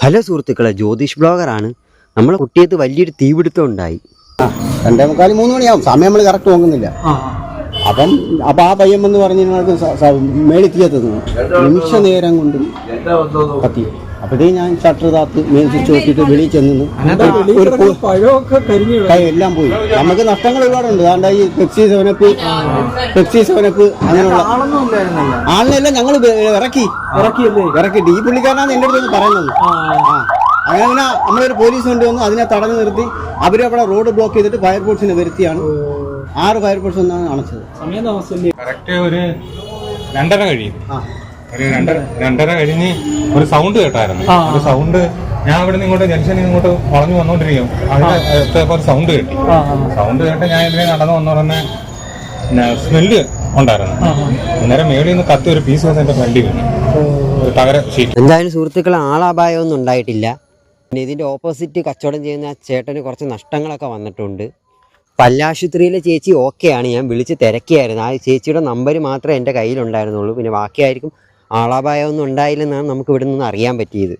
Hello സുഹൃത്തുക്കളെ, ജ്യോതിഷ് ബ്ലോഗറാണ്. നമ്മളെ കുട്ടിയത്ത് വലിയൊരു തീപിടുത്തം ഉണ്ടായി. 2:45 3 മണിയാവും. സമയം നമ്മൾ കറക്റ്റ് നോക്കുന്നില്ല. അപ്പം ആ പയ്യൻ എന്ന് പറഞ്ഞ മേളിൽ തീയത്തുന്നു നിമിഷ നേരം കൊണ്ട് കത്തി. അപ്പോഴത്തേക്ക് ഞാൻ ഷട്ടർ താത്ത് മേൽ തിരിച്ച് നോക്കിയിട്ട് വെളിയിൽ ചെന്നു. എല്ലാം പോയി. നമുക്ക് നഷ്ടങ്ങൾ ഒരുപാടുണ്ട്. അതുകൊണ്ട് ഈ പെപ്സി സെവനപ്പ് അങ്ങനെയുള്ള ആളിനെല്ലാം ഞങ്ങൾ ഇറക്കിയിട്ട് ഈ പുള്ളിക്കാരനാണ് എൻ്റെ അടുത്ത് പറയുന്നത്. അങ്ങനെ നമ്മളൊരു പോലീസ് കൊണ്ടുവന്നു, അതിനെ തടഞ്ഞു നിർത്തി. അവരവിടെ റോഡ് ബ്ലോക്ക് ചെയ്തിട്ട് ഫയർഫോഴ്സിനെ വരുത്തിയാണ് 6 ഫയർഫോഴ്സ് ഒന്നാണ് അണച്ചത്. കറക്റ്റ് ഒരു 2:30 കഴിയും. ഒരു 2:30 കഴിഞ്ഞ് ഒരു സൗണ്ട് കേട്ടായിരുന്നു. ഒരു സൗണ്ട് ഞാൻ ഇവിടെ നിന്ന് ഇങ്ങോട്ട് ജംഗ്ഷനിൽ ഇങ്ങോട്ട് വളഞ്ഞു വന്നോണ്ടിരിക്കും. അതിന് ഒരു സൗണ്ട് കേട്ടി. സൗണ്ട് കേട്ട് ഞാൻ ഇതിനെ നടന്നു വന്നോടനെ സ്മെല്ല് ഉണ്ടായിരുന്നു. അന്നേരം മേളിൽ നിന്ന് കത്തി ഒരു പീസ് വന്ന് എന്റെ ഫ്രണ്ടിൽ വീണു. ഒരു തകര ഷീറ്റ്. എന്തായാലും സുഹൃത്തുക്കളെ, ആളാപായമൊന്നും ഉണ്ടായിട്ടില്ല. പിന്നെ ഇതിൻ്റെ ഓപ്പോസിറ്റ് കച്ചവടം ചെയ്യുന്ന ചേട്ടന് കുറച്ച് നഷ്ടങ്ങളൊക്കെ വന്നിട്ടുണ്ട്. പല്ലാശുപത്രിയിലെ ചേച്ചി ഓക്കെയാണ്. ഞാൻ വിളിച്ച് തിരക്കിയായിരുന്നു. ആ ചേച്ചിയുടെ നമ്പർ മാത്രമേ എൻ്റെ കയ്യിലുണ്ടായിരുന്നുള്ളൂ. പിന്നെ ബാക്കിയായിരിക്കും ആളാപായമൊന്നും ഉണ്ടായില്ലെന്നാണ് നമുക്ക് ഇവിടെ നിന്ന് അറിയാൻ പറ്റിയത്.